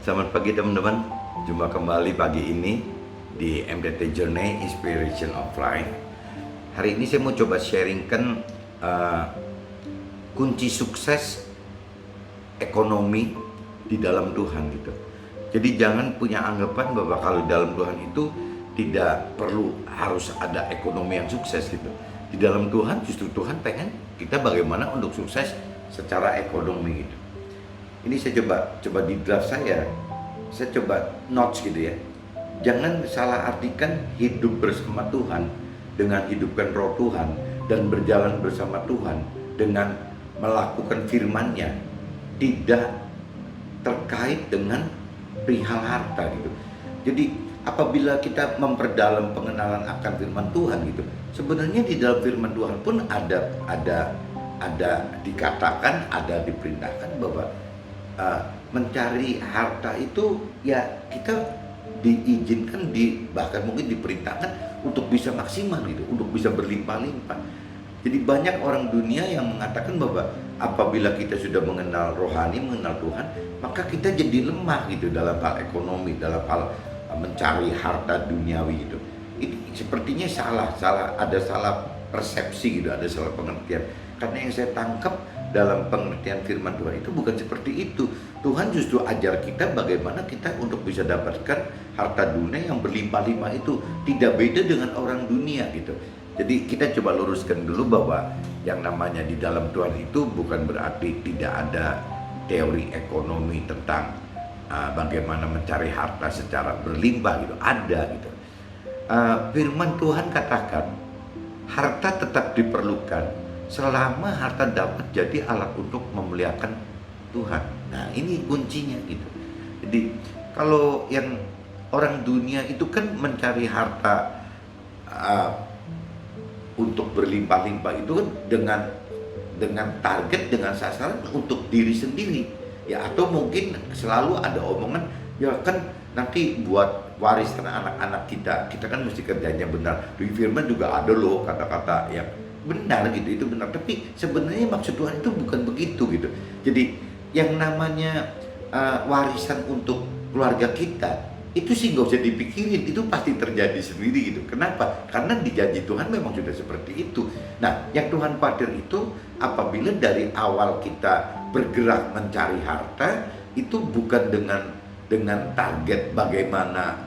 Selamat pagi teman-teman. Jumpa kembali pagi ini di MDT Journey Inspiration of Life. Hari ini saya mau coba sharingkan kunci sukses ekonomi di dalam Tuhan gitu. Jadi jangan punya anggapan bahwa kalau dalam Tuhan itu tidak perlu harus ada ekonomi yang sukses gitu. Di dalam Tuhan justru Tuhan pengen kita bagaimana untuk sukses secara ekonomi gitu. Ini saya coba di draft saya coba notes gitu ya. Jangan salah artikan hidup bersama Tuhan dengan hidupkan roh Tuhan dan berjalan bersama Tuhan dengan melakukan firman-Nya tidak terkait dengan perihal harta gitu. Jadi apabila kita memperdalam pengenalan akan firman Tuhan gitu, sebenarnya di dalam firman Tuhan pun ada dikatakan, ada diperintahkan bahwa mencari harta itu ya kita diizinkan, bahkan mungkin diperintahkan untuk bisa maksimal gitu, untuk bisa berlimpah-limpah. Jadi banyak orang dunia yang mengatakan bahwa apabila kita sudah mengenal rohani, mengenal Tuhan, maka kita jadi lemah gitu dalam hal ekonomi, dalam hal mencari harta duniawi gitu. Ini sepertinya salah, ada salah persepsi gitu, ada salah pengertian. Karena yang saya tangkap dalam pengertian firman Tuhan itu bukan seperti itu. Tuhan justru ajar kita bagaimana kita untuk bisa dapatkan harta dunia yang berlimpah-limpah itu, tidak beda dengan orang dunia gitu. Jadi kita coba luruskan dulu bahwa yang namanya di dalam Tuhan itu bukan berarti tidak ada teori ekonomi tentang bagaimana mencari harta secara berlimpah gitu, ada gitu. Firman Tuhan katakan harta tetap diperlukan selama harta dapat jadi alat untuk memuliakan Tuhan. Nah ini kuncinya gitu. Jadi kalau yang orang dunia itu kan mencari harta untuk berlimpah-limpah itu kan dengan target, dengan sasaran untuk diri sendiri ya, atau mungkin selalu ada omongan ya kan nanti buat warisan anak-anak kita kan mesti kerjanya benar. Di firman juga ada loh kata-kata yang benar gitu, itu benar, tapi sebenarnya maksud Tuhan itu bukan begitu gitu. Jadi yang namanya warisan untuk keluarga kita itu sih nggak usah dipikirin, itu pasti terjadi sendiri gitu. Kenapa? Karena di janji Tuhan memang sudah seperti itu. Nah, yang Tuhan khawatir itu apabila dari awal kita bergerak mencari harta itu bukan dengan target bagaimana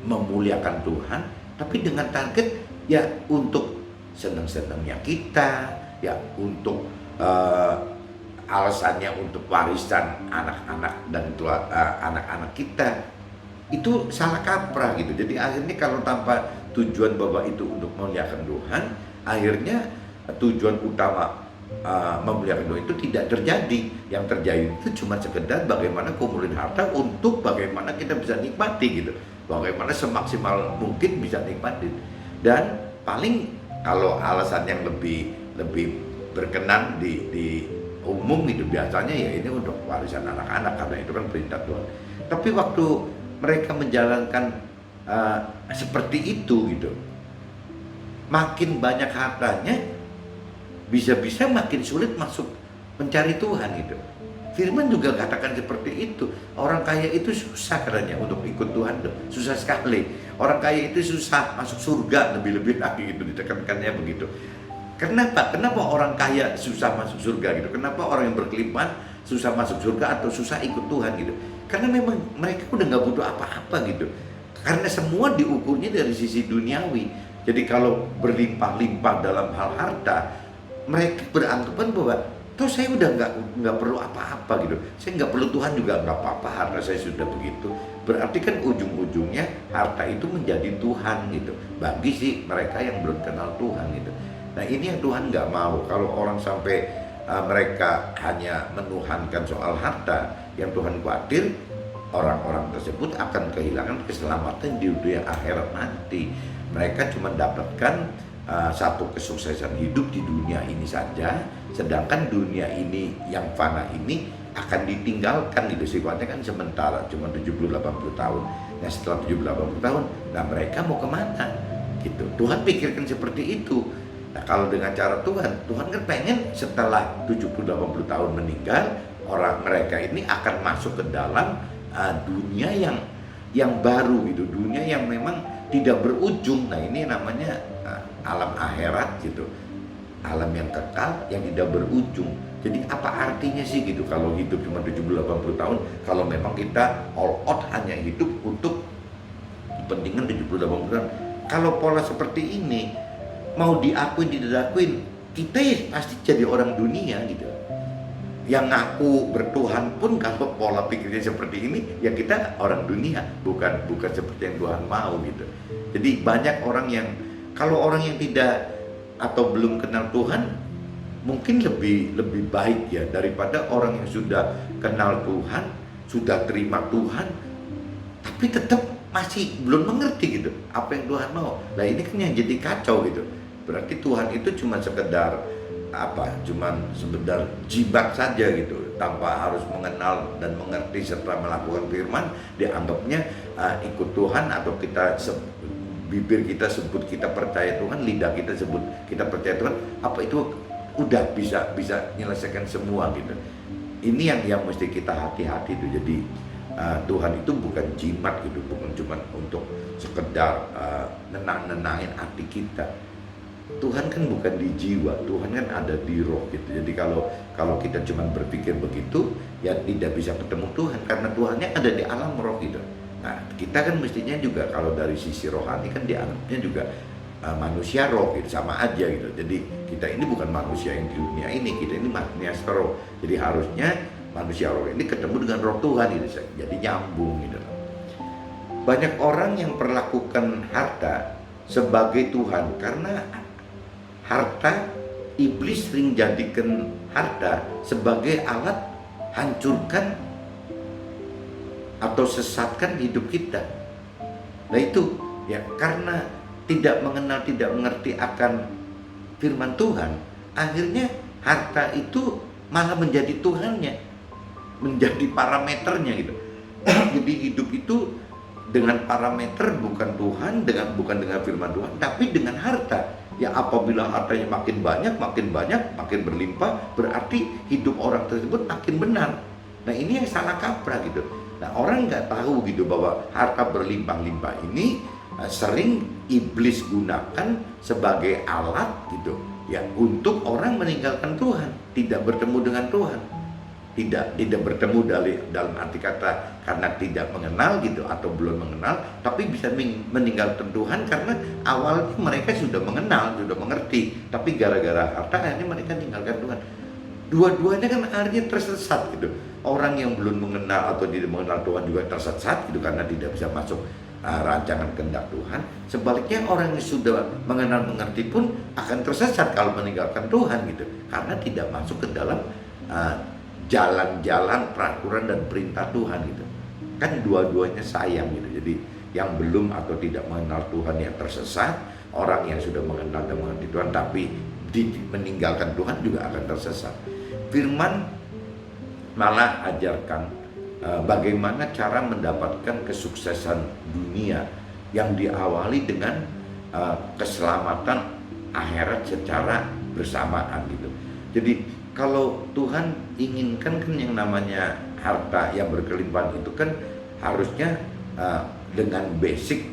memuliakan Tuhan, tapi dengan target ya untuk senang-senangnya kita, ya untuk alasannya untuk warisan anak-anak dan anak-anak kita. Itu salah kaprah gitu. Jadi akhirnya kalau tanpa tujuan bahwa itu untuk memuliakan Tuhan, akhirnya tujuan utama memuliakan Tuhan itu tidak terjadi. Yang terjadi itu cuma sekedar bagaimana kumpulin harta untuk bagaimana kita bisa nikmati gitu, bagaimana semaksimal mungkin bisa nikmatin. Dan paling kalau alasan yang lebih berkenan di umum itu biasanya ya ini untuk warisan anak-anak karena itu kan perintah Tuhan. Tapi waktu mereka menjalankan seperti itu gitu, makin banyak hartanya, bisa-bisa makin sulit masuk mencari Tuhan gitu. Firman juga katakan seperti itu. Orang kaya itu susah katanya untuk ikut Tuhan, susah sekali. Orang kaya itu susah masuk surga, lebih-lebih lagi gitu, ditekankannya begitu. Kenapa orang kaya susah masuk surga gitu? Kenapa orang yang berkelimpahan susah masuk surga atau susah ikut Tuhan gitu? Karena memang mereka udah nggak butuh apa-apa gitu. Karena semua diukurnya dari sisi duniawi. Jadi kalau berlimpah-limpah dalam hal harta, mereka beranggapan bahwa toh saya udah nggak perlu apa-apa gitu. Saya nggak perlu Tuhan juga nggak apa-apa, harta saya sudah begitu. Berarti kan ujung-ujungnya harta itu menjadi Tuhan gitu. Bagi sih mereka yang belum kenal Tuhan gitu. Nah ini yang Tuhan nggak mau. Kalau orang sampai mereka hanya menuhankan soal harta, yang Tuhan khawatir orang-orang tersebut akan kehilangan keselamatan di dunia akhirat nanti. Mereka cuma dapatkan satu kesuksesan hidup di dunia ini saja, sedangkan dunia ini yang fana ini akan ditinggalkan gitu, sifatnya kan sementara, cuma 70-80 tahun. Nah setelah 70-80 tahun, nah mereka mau kemana gitu. Tuhan pikirkan seperti itu. Nah kalau dengan cara Tuhan kan pengen setelah 70-80 tahun meninggal, orang mereka ini akan masuk ke dalam dunia yang baru gitu, dunia yang memang tidak berujung. Nah ini namanya alam akhirat gitu, alam yang kekal yang tidak berujung. Jadi apa artinya sih gitu kalau hidup cuma 70-80 tahun, kalau memang kita all out hanya hidup untuk kepentingan 70-80 tahun. Kalau pola seperti ini mau diakui tidak diakuin, kita ya pasti jadi orang dunia gitu. Yang ngaku bertuhan pun kalau pola pikirnya seperti ini, ya kita orang dunia, bukan seperti yang Tuhan mau gitu. Jadi banyak orang yang, kalau orang yang tidak atau belum kenal Tuhan, mungkin lebih baik ya daripada orang yang sudah kenal Tuhan, sudah terima Tuhan, tapi tetap masih belum mengerti gitu apa yang Tuhan mau. Nah ini kan yang jadi kacau gitu. Berarti Tuhan itu cuma sekedar jibat saja gitu, tanpa harus mengenal dan mengerti serta melakukan firman. Dianggapnya ikut Tuhan, atau bibir kita sebut kita percaya Tuhan, lidah kita sebut kita percaya Tuhan, apa itu udah bisa menyelesaikan semua gitu. Ini yang mesti kita hati-hati tuh. Jadi Tuhan itu bukan jimat gitu, bukan cuma untuk sekedar nenangin hati kita. Tuhan kan bukan di jiwa, Tuhan kan ada di roh gitu. Jadi kalau kita cuma berpikir begitu, ya tidak bisa ketemu Tuhan, karena Tuhannya ada di alam roh gitu. Nah kita kan mestinya juga kalau dari sisi rohani kan dianggapnya juga manusia roh gitu, sama aja gitu. Jadi kita ini bukan manusia yang di dunia ini, kita ini manusia roh. Jadi harusnya manusia roh ini ketemu dengan roh Tuhan gitu, jadi nyambung gitu. Banyak orang yang perlakukan harta sebagai Tuhan, karena harta, iblis sering jadikan harta sebagai alat hancurkan atau sesatkan hidup kita. Nah itu ya karena tidak mengenal, tidak mengerti akan firman Tuhan, akhirnya harta itu malah menjadi Tuhannya, menjadi parameternya gitu. Jadi hidup itu dengan parameter bukan Tuhan, bukan dengan firman Tuhan, tapi dengan harta. Ya apabila hartanya makin banyak, makin berlimpah, berarti hidup orang tersebut makin benar. Nah ini yang salah kaprah gitu. Nah orang nggak tahu gitu bahwa harta berlimpah-limpah ini sering iblis gunakan sebagai alat gitu ya untuk orang meninggalkan Tuhan, tidak bertemu dengan Tuhan, tidak bertemu dalam arti kata karena tidak mengenal gitu atau belum mengenal, tapi bisa meninggalkan Tuhan karena awalnya mereka sudah mengenal, sudah mengerti, tapi gara-gara harta akhirnya mereka meninggalkan Tuhan. Dua-duanya kan akhirnya tersesat gitu. Orang yang belum mengenal atau tidak mengenal Tuhan juga tersesat gitu karena tidak bisa masuk rancangan kehendak Tuhan. Sebaliknya orang yang sudah mengenal mengerti pun akan tersesat kalau meninggalkan Tuhan gitu, karena tidak masuk ke dalam jalan-jalan peraturan dan perintah Tuhan gitu. Kan dua-duanya sayang gitu. Jadi yang belum atau tidak mengenal Tuhan yang tersesat, orang yang sudah mengenal dan mengerti Tuhan tapi meninggalkan Tuhan juga akan tersesat. Firman malah ajarkan bagaimana cara mendapatkan kesuksesan dunia yang diawali dengan keselamatan akhirat secara bersamaan gitu. Jadi kalau Tuhan inginkan kan yang namanya harta yang berkelimpahan itu kan harusnya dengan basic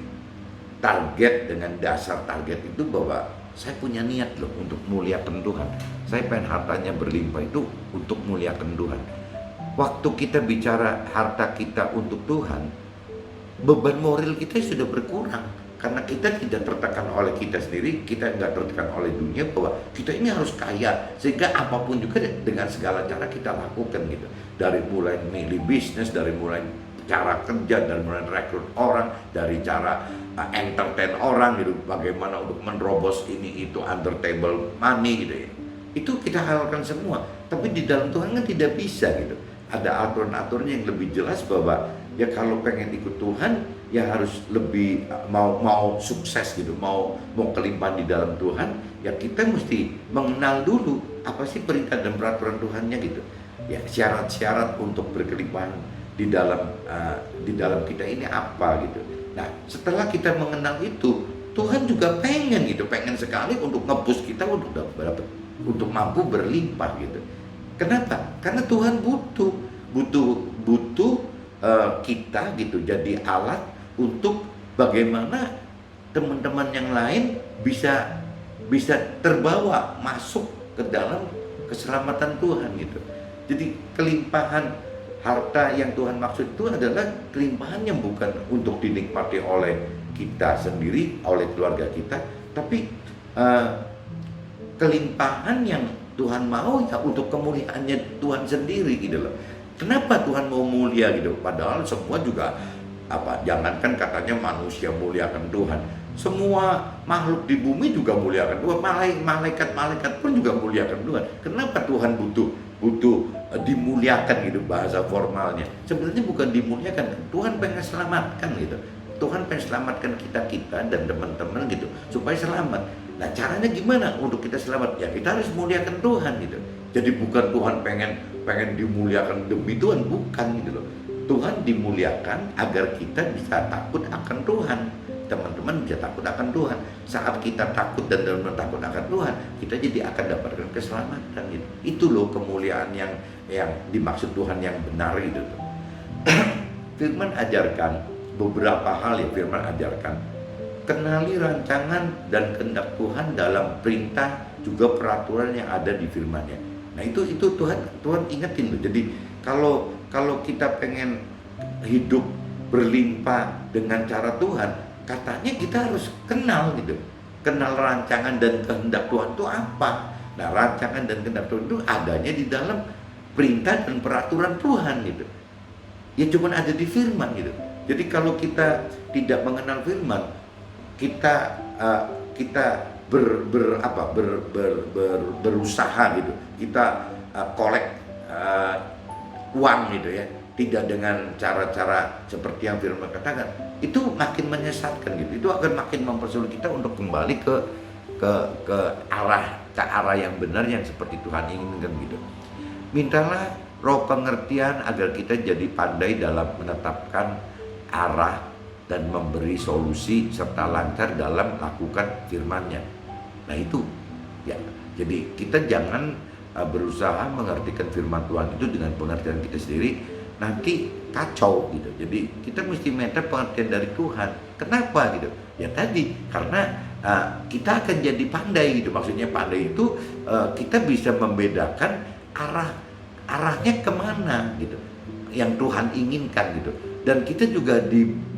target, dengan dasar target itu bahwa saya punya niat loh untuk muliakan Tuhan. Saya pengen hartanya berlimpah itu untuk muliakan Tuhan. Waktu kita bicara harta kita untuk Tuhan, beban moral kita sudah berkurang. Karena kita tidak tertekan oleh kita sendiri, kita nggak tertekan oleh dunia bahwa kita ini harus kaya. Sehingga apapun juga dengan segala cara kita lakukan gitu. Dari mulai milih bisnis, dari mulai cara kerja, dari mulai rekrut orang, dari cara entertain orang gitu. Bagaimana untuk menerobos ini itu under table money gitu ya. Itu kita halalkan semua. Tapi di dalam Tuhan kan tidak bisa gitu. Ada aturan-aturannya yang lebih jelas bahwa ya kalau pengen ikut Tuhan ya harus lebih mau sukses gitu, mau kelimpahan di dalam Tuhan, ya kita mesti mengenal dulu apa sih perintah dan peraturan Tuhannya gitu. Ya syarat-syarat untuk berkelimpahan di dalam kita ini apa gitu. Nah, setelah kita mengenal itu, Tuhan juga pengen sekali untuk nge-push kita untuk mampu berlimpah gitu. Kenapa? Karena Tuhan butuh kita gitu jadi alat untuk bagaimana teman-teman yang lain bisa bisa terbawa masuk ke dalam keselamatan Tuhan gitu. Jadi kelimpahan harta yang Tuhan maksud itu adalah kelimpahan yang bukan untuk dinikmati oleh kita sendiri, oleh keluarga kita, tapi kelimpahan yang Tuhan mau ya untuk kemuliaannya Tuhan sendiri gitu loh. Kenapa Tuhan mau mulia gitu? Padahal semua juga jangankan katanya manusia muliakan Tuhan, semua makhluk di bumi juga muliakan Tuhan, malaikat pun juga muliakan Tuhan. Kenapa Tuhan butuh dimuliakan gitu bahasa formalnya? Sebenarnya bukan dimuliakan, Tuhan pengen selamatkan gitu. Tuhan pengen selamatkan kita dan teman-teman gitu supaya selamat. Nah, caranya gimana untuk kita selamat? Ya kita harus muliakan Tuhan gitu. Jadi bukan Tuhan pengen dimuliakan demi Tuhan, bukan gitu loh. Tuhan dimuliakan agar kita bisa takut akan Tuhan. Teman-teman bisa takut akan Tuhan. Saat kita takut dan teman-teman takut akan Tuhan, kita jadi akan dapatkan keselamatan gitu. Itu loh kemuliaan yang dimaksud Tuhan yang benar gitu. Firman ajarkan beberapa hal yang Firman ajarkan. Kenali rancangan dan kehendak Tuhan dalam perintah juga peraturan yang ada di firman-Nya. Nah itu Tuhan ingetin loh. Jadi kalau kita pengen hidup berlimpah dengan cara Tuhan, katanya kita harus kenal gitu. Kenal rancangan dan kehendak Tuhan itu apa. Nah rancangan dan kehendak Tuhan itu adanya di dalam perintah dan peraturan Tuhan gitu. Ya cuma ada di firman gitu. Jadi kalau kita tidak mengenal firman, kita berusaha gitu, kita kolek uang gitu ya, tidak dengan cara-cara seperti yang firman katakan, itu makin menyesatkan gitu. Itu akan makin mempersulit kita untuk kembali ke arah yang benar yang seperti Tuhan inginkan gitu. Mintalah roh pengertian agar kita jadi pandai dalam menetapkan arah dan memberi solusi serta lancar dalam melakukan firman-Nya. Nah itu ya. Jadi kita jangan berusaha mengartikan firman Tuhan itu dengan pengertian kita sendiri, nanti kacau gitu. Jadi kita mesti minta pengertian dari Tuhan. Kenapa gitu? Ya tadi karena kita akan jadi pandai gitu. Maksudnya pandai itu kita bisa membedakan arahnya kemana gitu, yang Tuhan inginkan gitu. Dan kita juga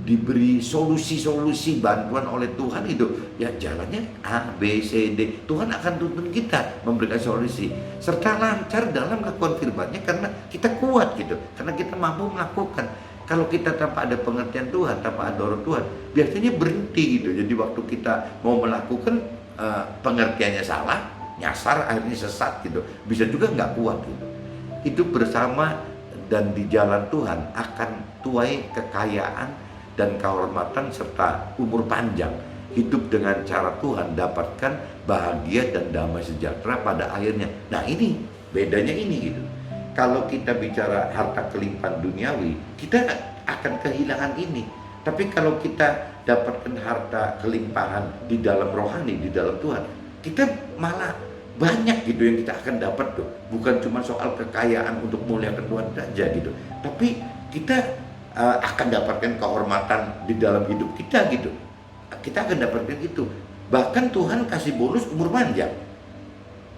diberi solusi-solusi bantuan oleh Tuhan itu. Ya jalannya A, B, C, D. Tuhan akan tuntun kita memberikan solusi serta lancar dalam melakukan firman-Nya karena kita kuat gitu. Karena kita mampu melakukan. Kalau kita tanpa ada pengertian Tuhan, tanpa ada roh Tuhan, biasanya berhenti gitu. Jadi waktu kita mau melakukan pengertiannya salah, nyasar akhirnya sesat gitu. Bisa juga nggak kuat gitu. Hidup bersama dan di jalan Tuhan akan tuai kekayaan dan kehormatan serta umur panjang. Hidup dengan cara Tuhan dapatkan bahagia dan damai sejahtera pada akhirnya. Nah ini bedanya ini gitu. Kalau kita bicara harta kelimpahan duniawi, kita akan kehilangan ini. Tapi kalau kita dapatkan harta kelimpahan di dalam rohani, di dalam Tuhan, kita malah banyak gitu yang kita akan dapat tuh. Bukan cuma soal kekayaan untuk muliakan Tuhan saja gitu, tapi kita akan dapatkan kehormatan di dalam hidup kita gitu. Kita akan dapatkan itu. Bahkan Tuhan kasih bonus umur panjang.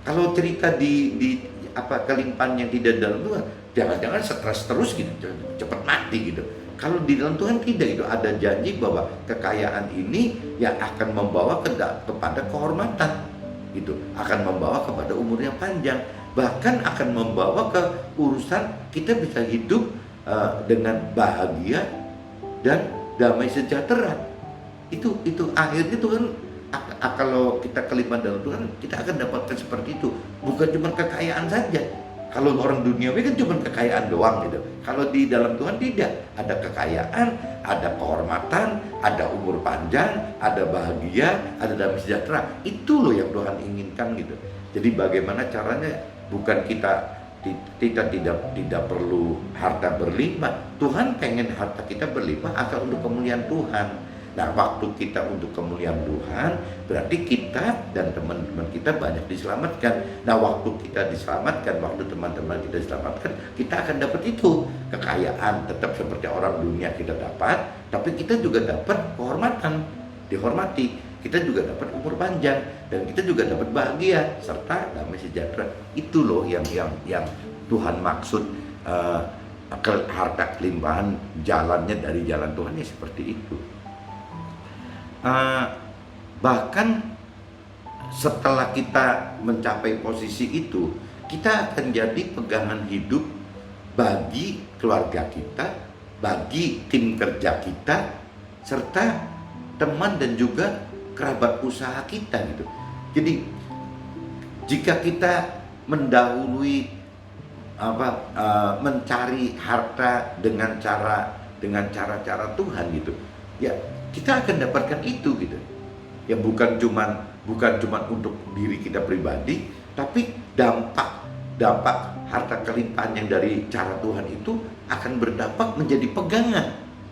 Kalau cerita di kelimpahan yang tidak dalam Tuhan, jangan-jangan stres terus gitu, cepat mati gitu. Kalau di dalam Tuhan tidak, itu ada janji bahwa kekayaan ini yang akan membawa kepada kehormatan. Itu akan membawa kepada umur yang panjang, bahkan akan membawa ke urusan kita bisa hidup dengan bahagia dan damai sejahtera. Itu akhirnya Tuhan, kalau kita kelimpahan dalam Tuhan, kita akan dapatkan seperti itu. Bukan cuma kekayaan saja. Kalau orang duniawi kan cuma kekayaan doang gitu. Kalau di dalam Tuhan tidak, ada kekayaan, ada kehormatan, ada umur panjang, ada bahagia, ada damai sejahtera. Itu loh yang Tuhan inginkan gitu. Jadi bagaimana caranya? Bukan kita tidak perlu harta berlimpah. Tuhan pengen harta kita berlimpah asal untuk kemuliaan Tuhan. Nah, waktu kita untuk kemuliaan Tuhan, berarti kita dan teman-teman kita banyak diselamatkan. Nah, waktu kita diselamatkan, waktu teman-teman kita diselamatkan, kita akan dapat itu. Kekayaan tetap seperti orang dunia kita dapat, tapi kita juga dapat kehormatan, dihormati. Kita juga dapat umur panjang, dan kita juga dapat bahagia serta damai sejahtera. Itu loh yang Tuhan maksud, harta kelimpahan jalannya dari jalan Tuhan ya seperti itu. Bahkan setelah kita mencapai posisi itu, kita akan jadi pegangan hidup bagi keluarga kita, bagi tim kerja kita, serta teman dan juga kerabat usaha kita gitu. Jadi jika kita mendahului mencari harta dengan cara Tuhan gitu, ya kita akan dapatkan itu gitu. Ya bukan cuman untuk diri kita pribadi, tapi dampak harta kelimpahan yang dari cara Tuhan itu akan berdampak menjadi pegangan.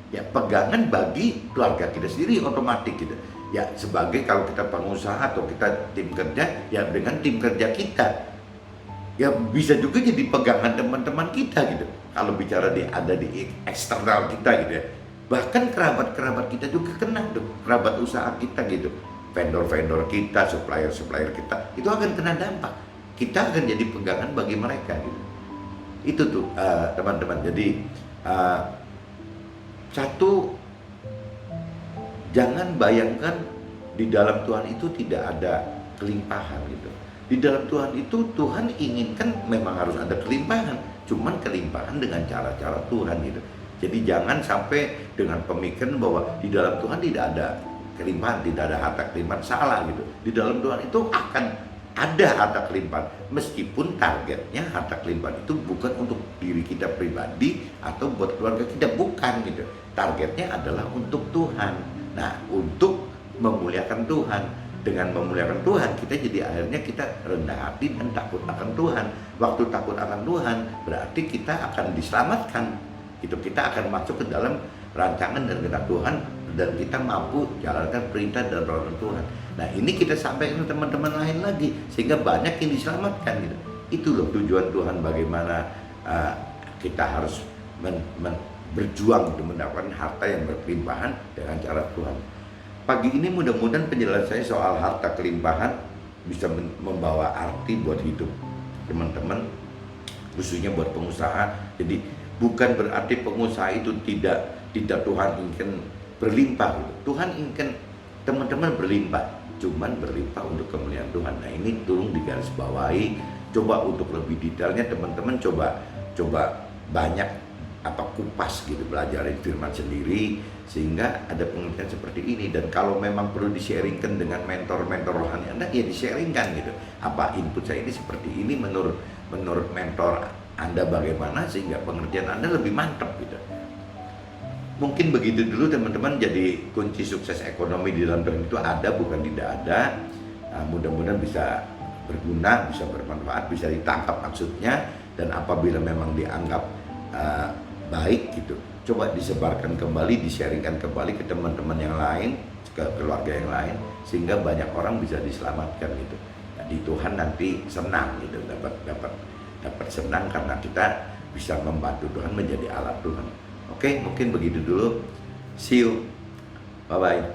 Ya pegangan bagi keluarga kita sendiri otomatis gitu. Ya sebagai kalau kita pengusaha atau kita tim kerja, ya dengan tim kerja kita. Ya bisa juga jadi pegangan teman-teman kita gitu. Kalau bicara ada di eksternal kita gitu ya. Bahkan kerabat-kerabat kita juga kena tuh, kerabat usaha kita gitu, vendor-vendor kita, supplier-supplier kita, itu akan kena dampak. Kita akan jadi pegangan bagi mereka gitu. Itu tuh teman-teman. Jadi satu, jangan bayangkan di dalam Tuhan itu tidak ada kelimpahan gitu. Di dalam Tuhan itu Tuhan inginkan memang harus ada kelimpahan, cuman kelimpahan dengan cara-cara Tuhan gitu. Jadi jangan sampai dengan pemikiran bahwa di dalam Tuhan tidak ada kelimpahan, tidak ada harta kelimpahan, salah gitu. Di dalam Tuhan itu akan ada harta kelimpahan, meskipun targetnya harta kelimpahan itu bukan untuk diri kita pribadi atau buat keluarga kita, bukan gitu. Targetnya adalah untuk Tuhan. Nah, untuk memuliakan Tuhan. Dengan memuliakan Tuhan, kita jadi akhirnya kita rendah hati dan takut akan Tuhan. Waktu takut akan Tuhan, berarti kita akan diselamatkan. Itu kita akan masuk ke dalam rancangan dan kehendak Tuhan, dan kita mampu jalankan perintah dan perintah Tuhan. Nah, ini kita sampaikan ke teman-teman lain lagi sehingga banyak yang diselamatkan gitu. Itu loh tujuan Tuhan, bagaimana kita harus berjuang untuk mendapatkan harta yang berkelimpahan dengan cara Tuhan. Pagi ini mudah-mudahan penjelasan saya soal harta kelimpahan bisa membawa arti buat hidup teman-teman, khususnya buat pengusaha. Jadi bukan berarti pengusaha itu tidak Tuhan ingin berlimpah gitu. Tuhan ingin teman-teman berlimpah, cuman berlimpah untuk kemuliaan Tuhan. Nah, ini tolong digarisbawahi. Coba untuk lebih detailnya teman-teman coba banyak kupas gitu, belajarin firman sendiri sehingga ada pengertian seperti ini. Dan kalau memang perlu di-sharingkan dengan mentor-mentor rohani Anda, ya di-sharingkan gitu. Apa input saya ini seperti ini, menurut mentor Anda bagaimana, sehingga pengertian Anda lebih mantap gitu. Mungkin begitu dulu teman-teman. Jadi kunci sukses ekonomi di dalam Tuhan itu ada, bukan tidak ada. Mudah-mudahan bisa berguna, bisa bermanfaat, bisa ditangkap maksudnya. Dan apabila memang dianggap baik gitu, coba disebarkan kembali, di-sharingkan kembali ke teman-teman yang lain, ke keluarga yang lain, sehingga banyak orang bisa diselamatkan gitu. Nah, di Tuhan nanti senang gitu, dapat senang karena kita bisa membantu Tuhan, menjadi alat Tuhan. Oke, mungkin begitu dulu. See you. Bye-bye.